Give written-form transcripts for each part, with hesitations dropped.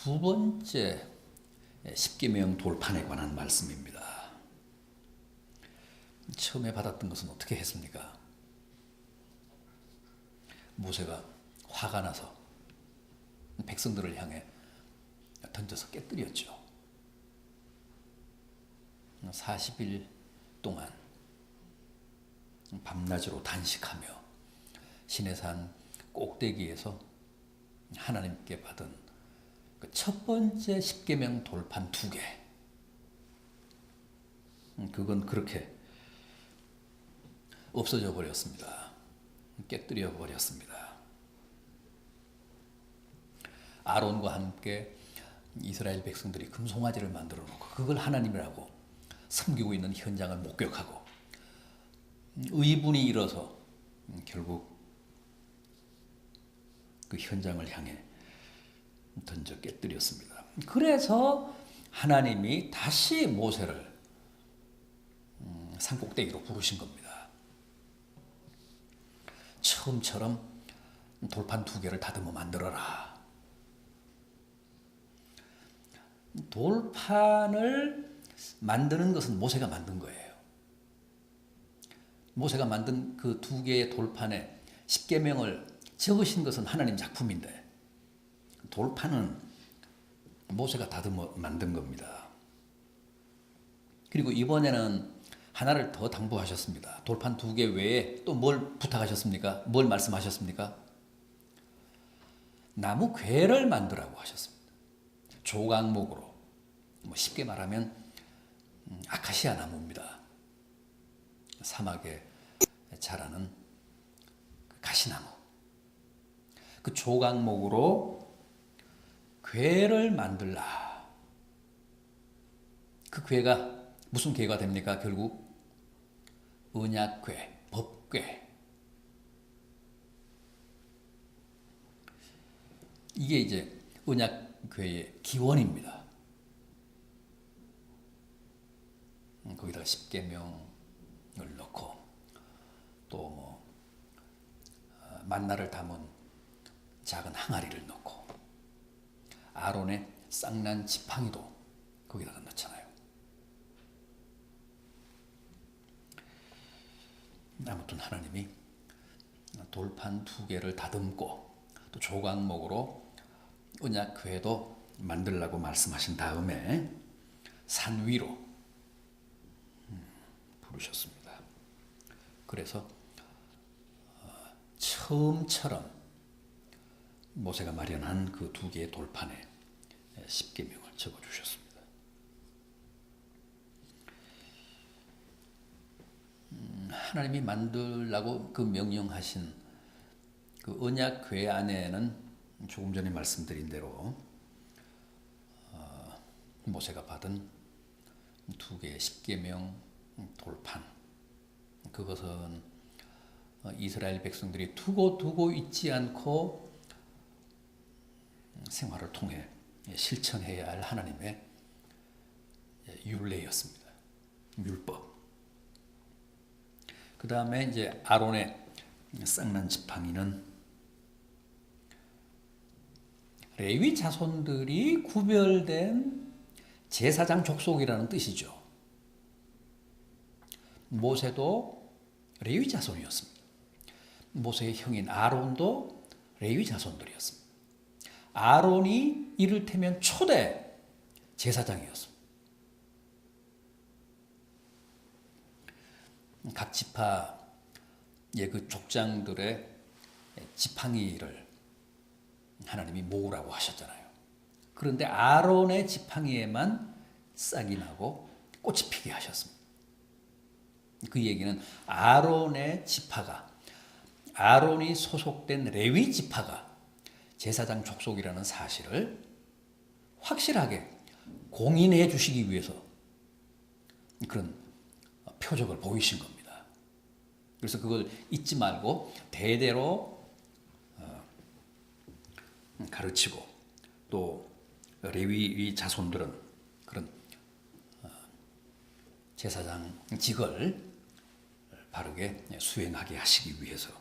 두 번째 십계명 돌판에 관한 말씀입니다. 처음에 받았던 것은 어떻게 했습니까? 모세가 화가 나서 백성들을 향해 던져서 깨뜨렸죠. 40일 동안 밤낮으로 단식하며 시내산 꼭대기에서 하나님께 받은 그 첫 번째 십계명 돌판 2개, 그건 그렇게 없어져 버렸습니다. 깨뜨려 버렸습니다. 아론과 함께 이스라엘 백성들이 금송아지를 만들어 놓고 그걸 하나님이라고 섬기고 있는 현장을 목격하고 의분이 일어서 결국 그 현장을 향해 던져 깨뜨렸습니다. 그래서 하나님이 다시 모세를 산꼭대기로 부르신 겁니다. 처음처럼 돌판 2개를 다듬어 만들어라. 돌판을 만드는 것은 모세가 만든 거예요. 모세가 만든 그 2개의 돌판에 십계명을 적으신 것은 하나님 작품인데 돌판은 모세가 다듬어 만든 겁니다. 그리고 이번에는 하나를 더 당부하셨습니다. 돌판 2개 외에 또 뭘 부탁하셨습니까? 뭘 말씀하셨습니까? 나무 궤를 만들라고 하셨습니다. 조각목으로, 쉽게 말하면 아카시아 나무입니다. 사막에 자라는 가시나무. 그 조각목으로 궤를 만들라. 그 궤가 무슨 궤가 됩니까? 결국 언약궤, 법궤. 이게 이제 언약궤의 기원입니다. 거기다가 십계명을 넣고 또 만나를 담은 작은 항아리를 넣고 아론의 쌍난 지팡이도 거기다가 넣잖아요. 아무튼 하나님이 돌판 2개를 다듬고 또 조각목으로 언약궤도 만들라고 말씀하신 다음에 산 위로 부르셨습니다. 그래서 처음처럼 모세가 마련한 그 2개의 돌판에 십계명을 적어주셨습니다. 하나님이 만들라고 그 명령하신 그 언약궤 안에는 조금 전에 말씀드린 대로 모세가 받은 2개의 십계명 돌판, 그것은 이스라엘 백성들이 두고 있지 않고 생활을 통해 실천해야 할 하나님의 율례였습니다. 율법. 그 다음에 이제 아론의 쌍난 지팡이는 레위 자손들이 구별된 제사장 족속이라는 뜻이죠. 모세도 레위 자손이었습니다. 모세의 형인 아론도 레위 자손들이었습니다. 아론이 이를테면 초대 제사장이었습니다. 각 지파의 그 족장들의 지팡이를 하나님이 모으라고 하셨잖아요. 그런데 아론의 지팡이에만 싹이 나고 꽃이 피게 하셨습니다. 그 얘기는 아론의 지파가, 아론이 소속된 레위 지파가 제사장 족속이라는 사실을 확실하게 공인해 주시기 위해서 그런 표적을 보이신 겁니다. 그래서 그걸 잊지 말고 대대로 가르치고 또 레위 자손들은 그런 제사장직을 바르게 수행하게 하시기 위해서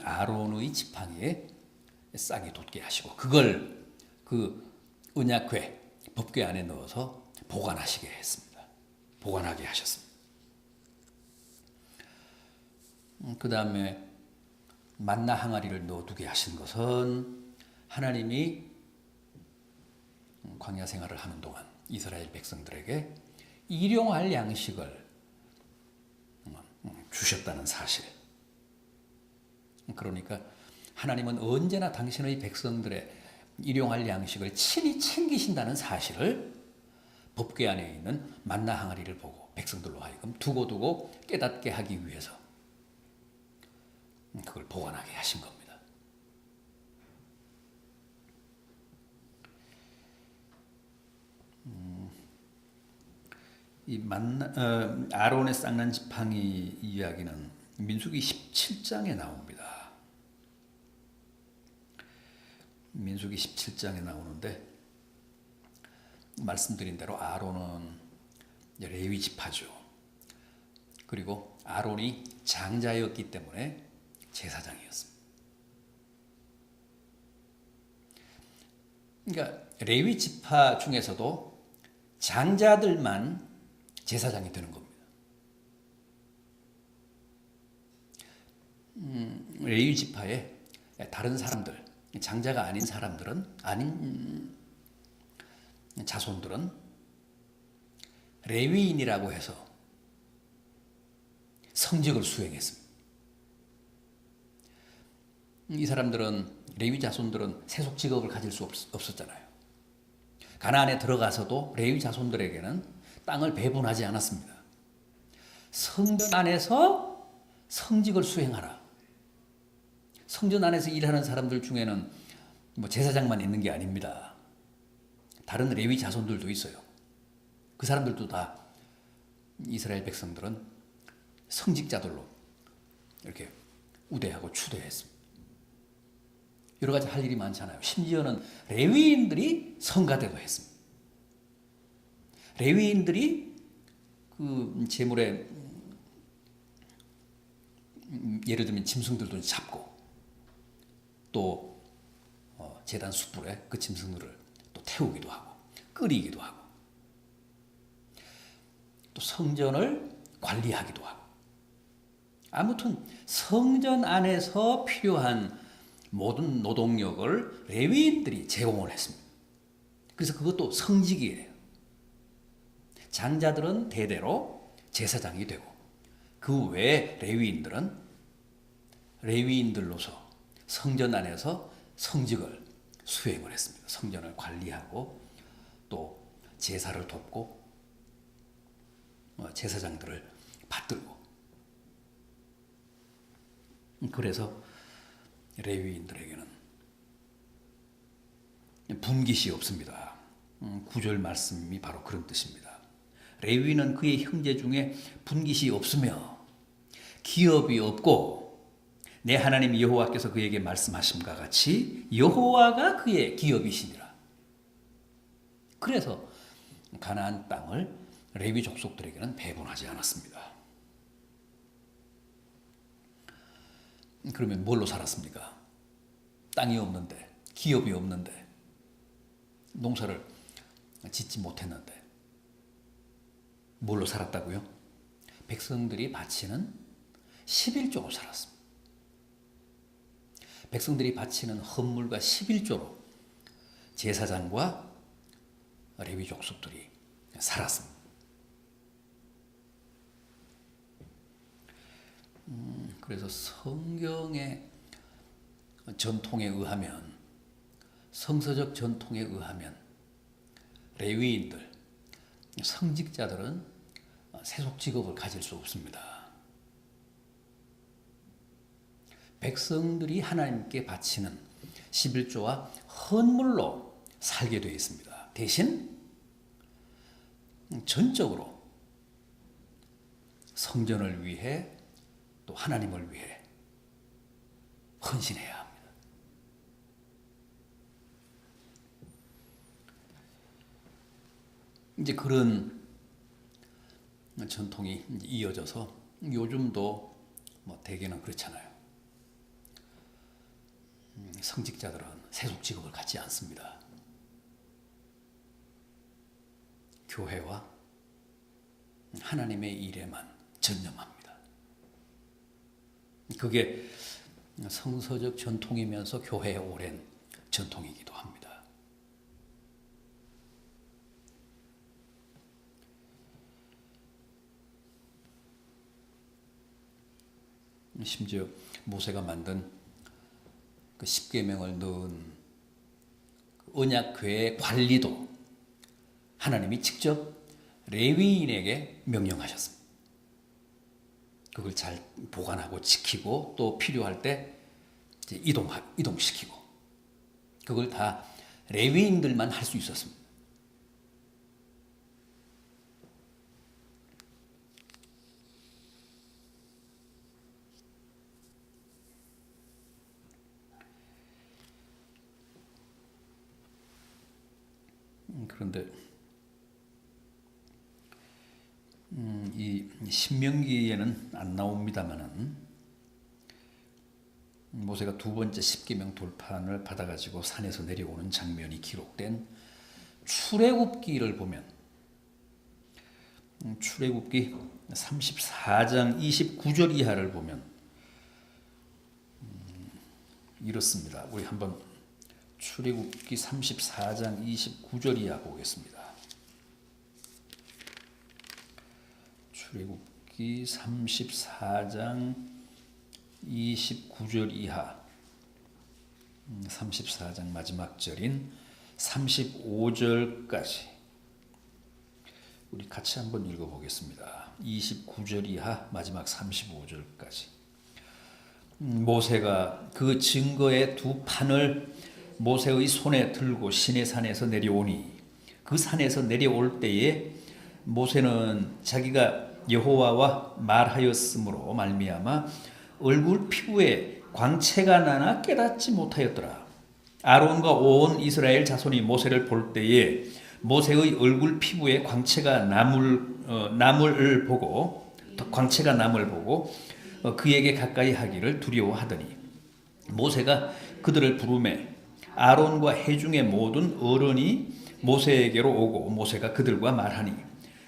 아론의 지팡이에 싹이 돋게 하시고 그걸 그 언약궤, 법궤 안에 넣어서 보관하시게 했습니다. 보관하게 하셨습니다. 그 다음에 만나 항아리를 넣어두게 하신 것은 하나님이 광야 생활을 하는 동안 이스라엘 백성들에게 일용할 양식을 주셨다는 사실. 그러니까 하나님은 언제나 당신의 백성들의 일용할 양식을 친히 챙기신다는 사실을 법궤 안에 있는 만나 항아리를 보고 백성들로 하여금 두고두고 깨닫게 하기 위해서 그걸 보관하게 하신 겁니다. 이 아론의 쌍난 지팡이 이야기는 민수기 17장에 나옵니다. 민수기 17장에 나오는데 말씀드린 대로 아론은 레위 지파죠. 그리고 아론이 장자였기 때문에 제사장이었습니다. 그러니까 레위 지파 중에서도 장자들만 제사장이 되는 겁니다. 레위 지파에 다른 사람들, 장자가 아닌 사람들은, 아닌 자손들은 레위인이라고 해서 성직을 수행했습니다. 이 사람들은, 레위 자손들은 세속 직업을 가질 수 없었잖아요. 가나안에 들어가서도 레위 자손들에게는 땅을 배분하지 않았습니다. 성전 안에서 성직을 수행하라. 성전 안에서 일하는 사람들 중에는 제사장만 있는 게 아닙니다. 다른 레위 자손들도 있어요. 그 사람들도 다 이스라엘 백성들은 성직자들로 이렇게 우대하고 추대했습니다. 여러 가지 할 일이 많잖아요. 심지어는 레위인들이 성가대도 했습니다. 레위인들이 그 제물에 예를 들면 짐승들도 잡고 또 제단 숯불에 그 짐승들을 또 태우기도 하고 끓이기도 하고 또 성전을 관리하기도 하고 아무튼 성전 안에서 필요한 모든 노동력을 레위인들이 제공을 했습니다. 그래서 그것도 성직이에요. 장자들은 대대로 제사장이 되고 그 외에 레위인들로서 성전 안에서 성직을 수행을 했습니다. 성전을 관리하고 또 제사를 돕고 제사장들을 받들고 그래서 레위인들에게는 분깃이 없습니다. 9절 말씀이 바로 그런 뜻입니다. 레위는 그의 형제 중에 분깃이 없으며 기업이 없고 내 하나님 여호와께서 그에게 말씀하심과 같이 여호와가 그의 기업이시니라. 그래서 가나안 땅을 레위 족속들에게는 배분하지 않았습니다. 그러면 뭘로 살았습니까? 땅이 없는데, 기업이 없는데, 농사를 짓지 못했는데 뭘로 살았다고요? 백성들이 바치는 11조로 살았습니다. 백성들이 바치는 헌물과 11조로 제사장과 레위 족속들이 살았습니다. 그래서 성경의 전통에 의하면, 성서적 전통에 의하면 레위인들, 성직자들은 세속 직업을 가질 수 없습니다. 백성들이 하나님께 바치는 11조와 헌물로 살게 되어 있습니다. 대신 전적으로 성전을 위해 또 하나님을 위해 헌신해야 합니다. 이제 그런 전통이 이어져서 요즘도 대개는 그렇잖아요. 성직자들은 세속 직업을 갖지 않습니다. 교회와 하나님의 일에만 전념합니다. 그게 성서적 전통이면서 교회의 오랜 전통이기도 합니다. 심지어 모세가 만든 그 십계명을 넣은 언약궤의 관리도 하나님이 직접 레위인에게 명령하셨습니다. 그걸 잘 보관하고 지키고 또 필요할 때 이제 이동시키고 그걸 다 레위인들만 할 수 있었습니다. 그런데 이 신명기에는 안 나옵니다만은 모세가 두 번째 십계명 돌판을 받아가지고 산에서 내려오는 장면이 기록된 출애굽기를 보면 출애굽기 34장 29절 이하를 보면 이렇습니다. 우리 한번 출애굽기 34장 29절 이하 보겠습니다. 출애굽기 34장 29절 이하 34장 마지막 절인 35절까지 우리 같이 한번 읽어보겠습니다. 29절 이하 마지막 35절까지 모세가 그 증거의 두 판을 모세의 손에 들고 시내산에서 내려오니 그 산에서 내려올 때에 모세는 자기가 여호와와 말하였으므로 말미암아 얼굴 피부에 광채가 나나 깨닫지 못하였더라. 아론과 온 이스라엘 자손이 모세를 볼 때에 모세의 얼굴 피부에 광채가 남을 보고 그에게 가까이 하기를 두려워하더니 모세가 그들을 부르매 아론과 회중의 모든 어른이 모세에게로 오고 모세가 그들과 말하니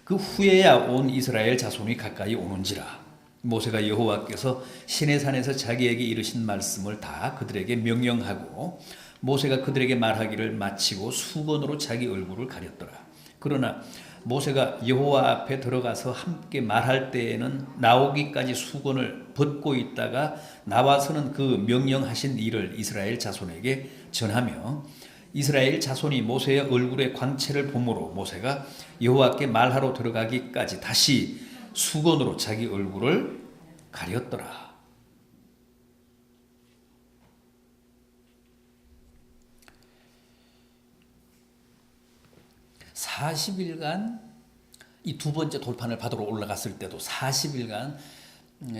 그 후에야 온 이스라엘 자손이 가까이 오는지라. 모세가 여호와께서 시내산에서 자기에게 이르신 말씀을 다 그들에게 명령하고 모세가 그들에게 말하기를 마치고 수건으로 자기 얼굴을 가렸더라. 그러나 모세가 여호와 앞에 들어가서 함께 말할 때에는 나오기까지 수건을 벗고 있다가 나와서는 그 명령하신 일을 이스라엘 자손에게 전하며 이스라엘 자손이 모세의 얼굴의 광채를 보므로 모세가 여호와께 말하러 들어가기까지 다시 수건으로 자기 얼굴을 가렸더라. (40일간) 이 두 번째 돌판을 받으러 올라갔을 때도 40일간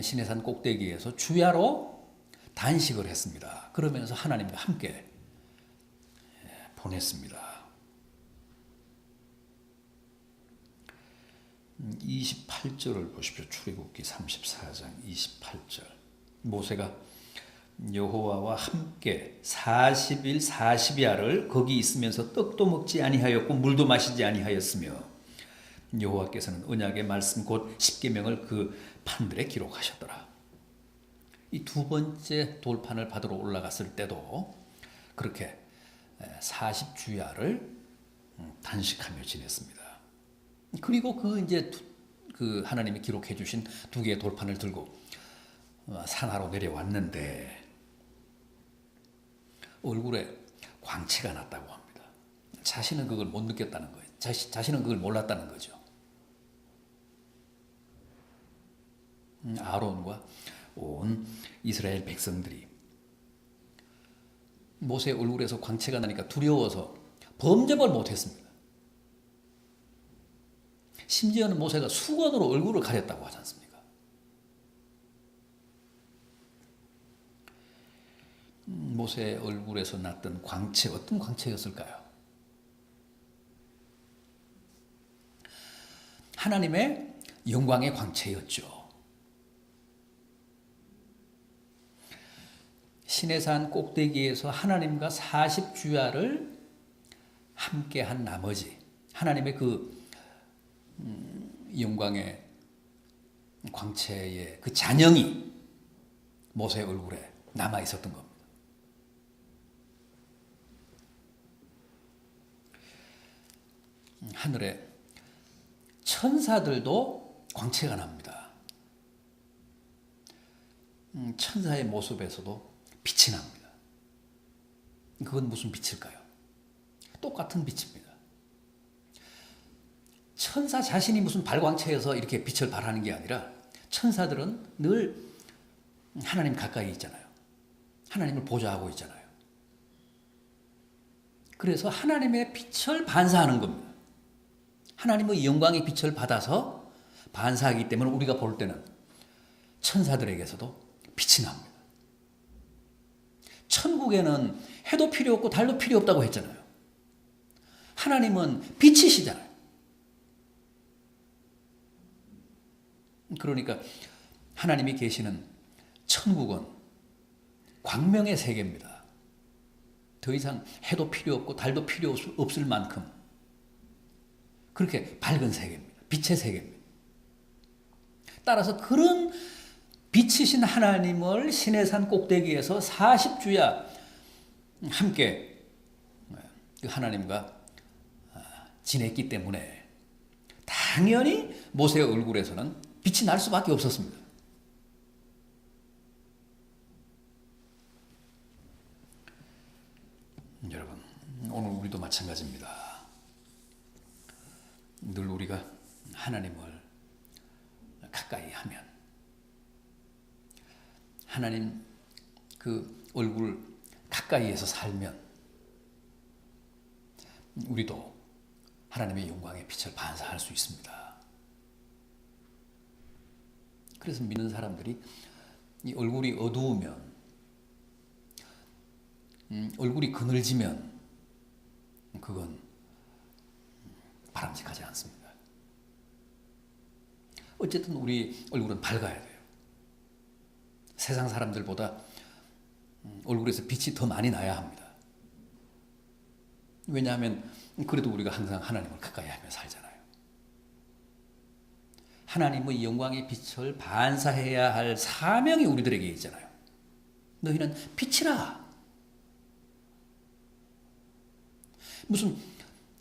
시내산 꼭대기에서 주야로 단식을 했습니다. 그러면서 하나님과 함께 보냈습니다. 28절을 보십시오. 출애굽기 34장 28절. 모세가 여호와와 함께 40일 40야를 거기 있으면서 떡도 먹지 아니하였고 물도 마시지 아니하였으며 여호와께서는 언약의 말씀 곧 십계명을 그 판들에 기록하셨더라. 이 두 번째 돌판을 받으러 올라갔을 때도 그렇게 40주야를 단식하며 지냈습니다. 그리고 그 하나님이 기록해 주신 두 개의 돌판을 들고 산하로 내려왔는데 얼굴에 광채가 났다고 합니다. 자신은 그걸 못 느꼈다는 거예요. 자신은 그걸 몰랐다는 거죠. 아론과 온 이스라엘 백성들이 모세의 얼굴에서 광채가 나니까 두려워서 범접을 못했습니다. 심지어는 모세가 수건으로 얼굴을 가렸다고 하지 않습니까? 모세의 얼굴에서 났던 광채, 어떤 광채였을까요? 하나님의 영광의 광채였죠. 시내산 꼭대기에서 하나님과 40주야를 함께한 나머지 하나님의 그 영광의 광채의 그 잔영이 모세의 얼굴에 남아 있었던 겁니다. 하늘에 천사들도 광채가 납니다. 천사의 모습에서도 빛이 납니다. 그건 무슨 빛일까요? 똑같은 빛입니다. 천사 자신이 무슨 발광체여서 이렇게 빛을 발하는 게 아니라 천사들은 늘 하나님 가까이 있잖아요. 하나님을 보좌하고 있잖아요. 그래서 하나님의 빛을 반사하는 겁니다. 하나님의 영광의 빛을 받아서 반사하기 때문에 우리가 볼 때는 천사들에게서도 빛이 납니다. 천국에는 해도 필요 없고 달도 필요 없다고 했잖아요. 하나님은 빛이시잖아요. 그러니까 하나님이 계시는 천국은 광명의 세계입니다. 더 이상 해도 필요 없고 달도 필요 없을 만큼 그렇게 밝은 세계입니다. 빛의 세계입니다. 따라서 그런 빛이신 하나님을 시내산 꼭대기에서 40주야 함께 하나님과 지냈기 때문에 당연히 모세의 얼굴에서는 빛이 날 수밖에 없었습니다. 여러분, 오늘 우리도 마찬가지입니다. 늘 우리가 하나님을 가까이 하면 하나님 그 얼굴 가까이에서 살면 우리도 하나님의 영광의 빛을 반사할 수 있습니다. 그래서 믿는 사람들이 이 얼굴이 어두우면 얼굴이 그늘지면 그건 바람직하지 않습니다. 어쨌든 우리 얼굴은 밝아야 돼요. 세상 사람들보다 얼굴에서 빛이 더 많이 나야 합니다. 왜냐하면 그래도 우리가 항상 하나님을 가까이 하며 살잖아요. 하나님의 영광의 빛을 반사해야 할 사명이 우리들에게 있잖아요. 너희는 빛이라. 무슨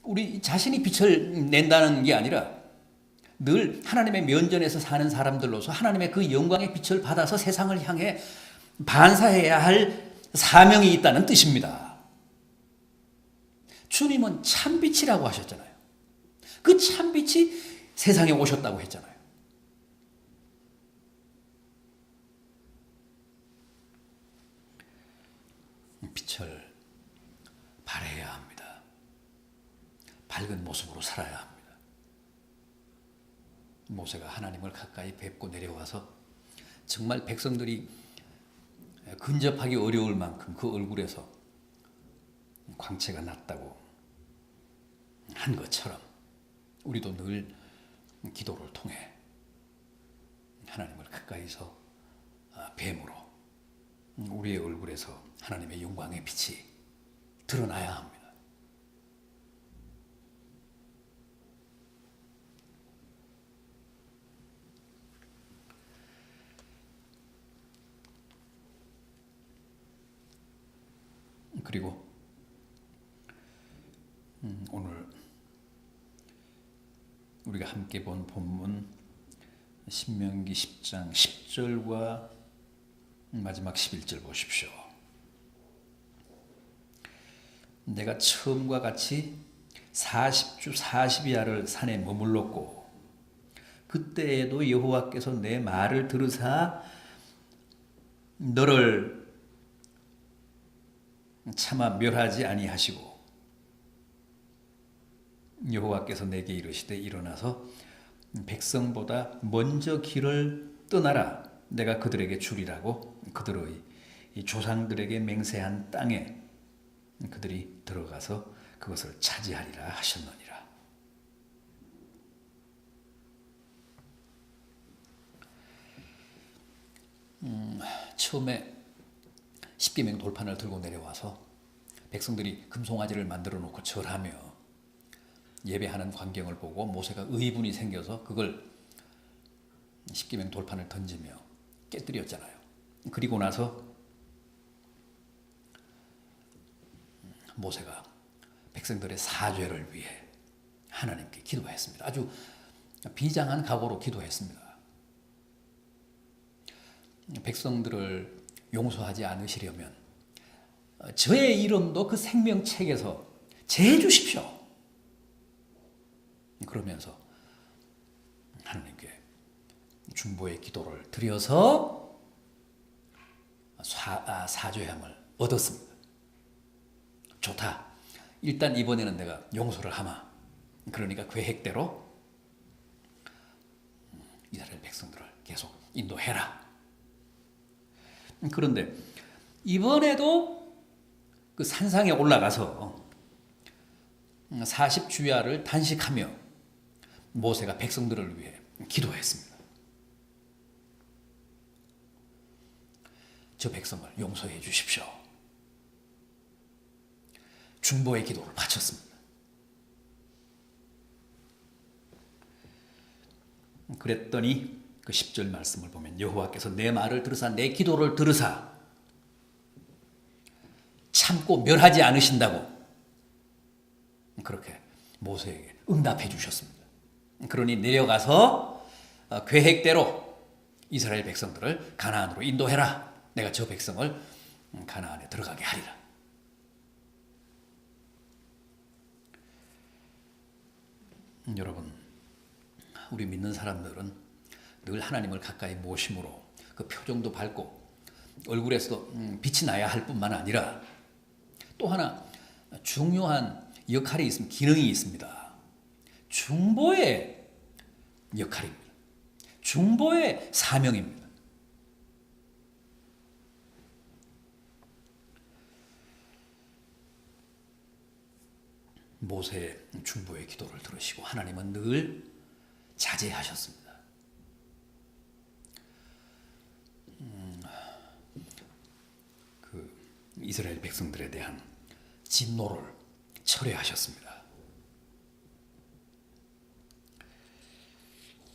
우리 자신이 빛을 낸다는 게 아니라 늘 하나님의 면전에서 사는 사람들로서 하나님의 그 영광의 빛을 받아서 세상을 향해 반사해야 할 사명이 있다는 뜻입니다. 주님은 참빛이라고 하셨잖아요. 그 참빛이 세상에 오셨다고 했잖아요. 빛을 발해야 합니다. 밝은 모습으로 살아야 합니다. 모세가 하나님을 가까이 뵙고 내려와서 정말 백성들이 근접하기 어려울 만큼 그 얼굴에서 광채가 났다고 한 것처럼 우리도 늘 기도를 통해 하나님을 가까이서 뱀으로 우리의 얼굴에서 하나님의 영광의 빛이 드러나야 합니다. 그리고 오늘 우리가 함께 본 본문 신명기 10장 10절과 마지막 11절 보십시오. 내가 처음과 같이 40주 40야를 산에 머물렀고 그때에도 여호와께서 내 말을 들으사 너를 차마 멸하지 아니하시고 여호와께서 내게 이르시되 일어나서 백성보다 먼저 길을 떠나라. 내가 그들에게 주리라고 그들의 조상들에게 맹세한 땅에 그들이 들어가서 그것을 차지하리라 하셨느니라. 처음에 십계명 돌판을 들고 내려와서 백성들이 금송아지를 만들어 놓고 절하며 예배하는 광경을 보고 모세가 의분이 생겨서 그걸 십계명 돌판을 던지며 깨뜨렸잖아요. 그리고 나서 모세가 백성들의 사죄를 위해 하나님께 기도했습니다. 아주 비장한 각오로 기도했습니다. 백성들을 용서하지 않으시려면 저의 이름도 그 생명책에서 제해주십시오. 그러면서 하나님께 중보의 기도를 드려서 사죄함을 얻었습니다. 좋다. 일단 이번에는 내가 용서를 하마. 그러니까 계획대로 이스라엘 백성들을 계속 인도해라. 그런데 이번에도 그 산상에 올라가서 40주야를 단식하며 모세가 백성들을 위해 기도했습니다. 저 백성을 용서해 주십시오. 중보의 기도를 바쳤습니다. 그랬더니 그 10절 말씀을 보면 여호와께서 내 말을 들으사 내 기도를 들으사 참고 멸하지 않으신다고 그렇게 모세에게 응답해 주셨습니다. 그러니 내려가서 계획대로 이스라엘 백성들을 가나안으로 인도해라. 내가 저 백성을 가나안에 들어가게 하리라. 여러분, 우리 믿는 사람들은 늘 하나님을 가까이 모심으로 그 표정도 밝고 얼굴에서도 빛이 나야 할 뿐만 아니라 또 하나 중요한 역할이 있습니다. 기능이 있습니다. 중보의 역할입니다. 중보의 사명입니다. 모세의 중보의 기도를 들으시고 하나님은 늘 자제하셨습니다. 그 이스라엘 백성들에 대한 진노를 철회하셨습니다.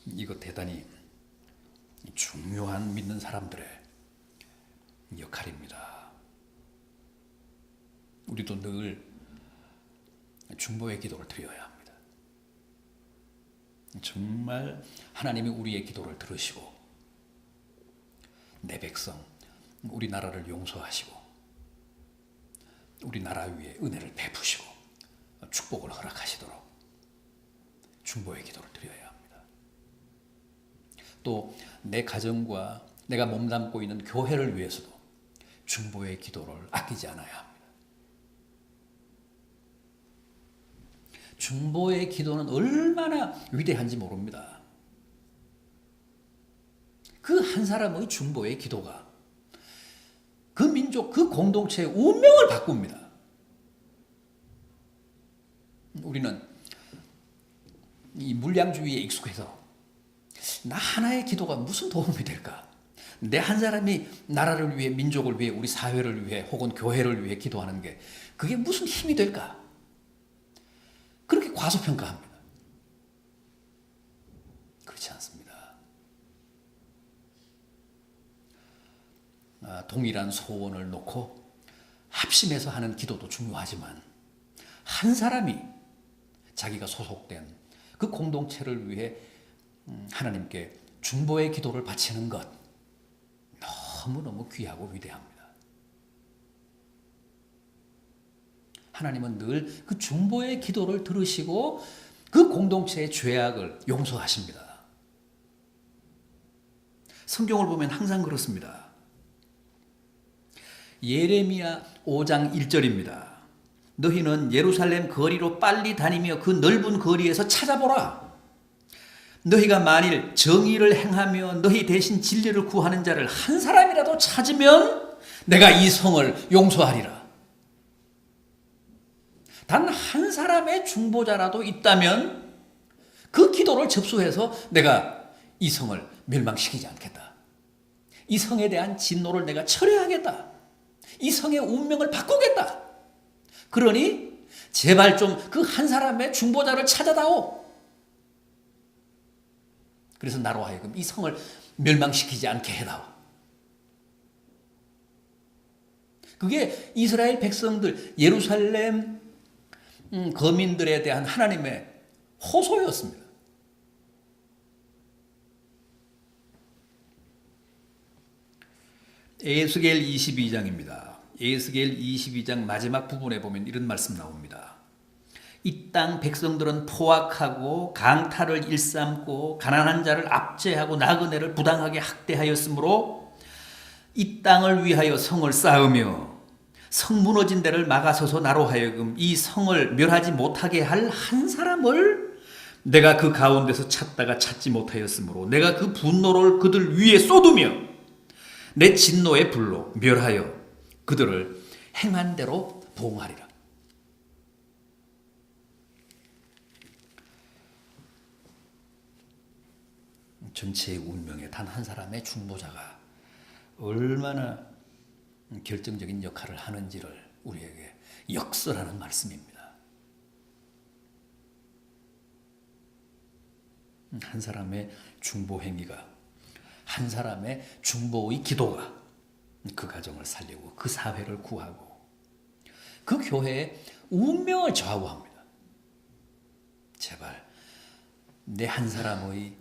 이거 대단히 중요한 믿는 사람들의 역할입니다. 우리도 늘 중보의 기도를 드려야 합니다. 정말 하나님이 우리의 기도를 들으시고 내 백성, 우리나라를 용서하시고 우리나라 위에 은혜를 베푸시고 축복을 허락하시도록 중보의 기도를 드려야 합니다. 또 내 가정과 내가 몸담고 있는 교회를 위해서도 중보의 기도를 아끼지 않아야 합니다. 중보의 기도는 얼마나 위대한지 모릅니다. 그 한 사람의 중보의 기도가 그 민족, 그 공동체의 운명을 바꿉니다. 우리는 이 물량주의에 익숙해서 나 하나의 기도가 무슨 도움이 될까? 내 한 사람이 나라를 위해, 민족을 위해, 우리 사회를 위해 혹은 교회를 위해 기도하는 게 그게 무슨 힘이 될까? 그렇게 과소평가합니다. 그렇지 않습니다. 동일한 소원을 놓고 합심해서 하는 기도도 중요하지만 한 사람이 자기가 소속된 그 공동체를 위해 하나님께 중보의 기도를 바치는 것 너무너무 귀하고 위대합니다. 하나님은 늘 그 중보의 기도를 들으시고 그 공동체의 죄악을 용서하십니다. 성경을 보면 항상 그렇습니다. 예레미야 5장 1절입니다. 너희는 예루살렘 거리로 빨리 다니며 그 넓은 거리에서 찾아보라. 너희가 만일 정의를 행하며 너희 대신 진리를 구하는 자를 한 사람이라도 찾으면 내가 이 성을 용서하리라. 단 한 사람의 중보자라도 있다면 그 기도를 접수해서 내가 이 성을 멸망시키지 않겠다. 이 성에 대한 진노를 내가 철회하겠다. 이 성의 운명을 바꾸겠다. 그러니 제발 좀 그 한 사람의 중보자를 찾아다오. 그래서 나로 하여금 이 성을 멸망시키지 않게 해다오. 그게 이스라엘 백성들, 예루살렘 거민들에 대한 하나님의 호소였습니다. 에스겔 22장입니다. 에스겔 22장 마지막 부분에 보면 이런 말씀 나옵니다. 이 땅 백성들은 포악하고 강탈을 일삼고 가난한 자를 압제하고 나그네를 부당하게 학대하였으므로 이 땅을 위하여 성을 쌓으며 성 무너진 데를 막아서서 나로 하여금 이 성을 멸하지 못하게 할 한 사람을 내가 그 가운데서 찾다가 찾지 못하였으므로 내가 그 분노를 그들 위에 쏟으며 내 진노의 불로 멸하여 그들을 행한 대로 보응하리라. 전체의 운명에 단 한 사람의 중보자가 얼마나 결정적인 역할을 하는지를 우리에게 역설하는 말씀입니다. 한 사람의 중보 행위가, 한 사람의 중보의 기도가 그 가정을 살리고 그 사회를 구하고 그 교회의 운명을 좌우합니다. 제발 내 한 사람의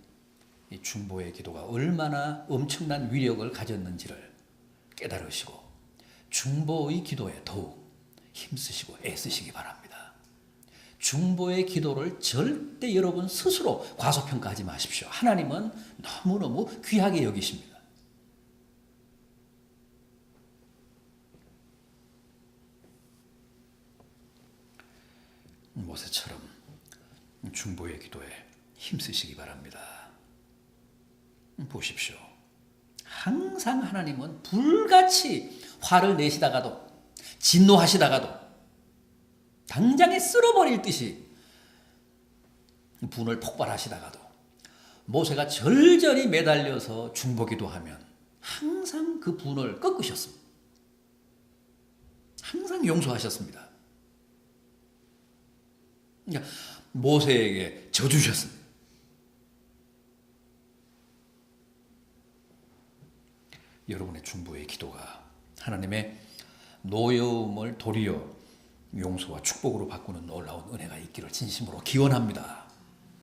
이 중보의 기도가 얼마나 엄청난 위력을 가졌는지를 깨달으시고 중보의 기도에 더욱 힘쓰시고 애쓰시기 바랍니다. 중보의 기도를 절대 여러분 스스로 과소평가하지 마십시오. 하나님은 너무너무 귀하게 여기십니다. 모세처럼 중보의 기도에 힘쓰시기 바랍니다. 보십시오. 항상 하나님은 불같이 화를 내시다가도 진노하시다가도 당장에 쓸어버릴 듯이 분을 폭발하시다가도 모세가 절절히 매달려서 중보기도하면 항상 그 분을 꺾으셨습니다. 항상 용서하셨습니다. 그러니까 모세에게 져주셨습니다. 여러분의 중보의 기도가 하나님의 노여움을 도리어 용서와 축복으로 바꾸는 놀라운 은혜가 있기를 진심으로 기원합니다.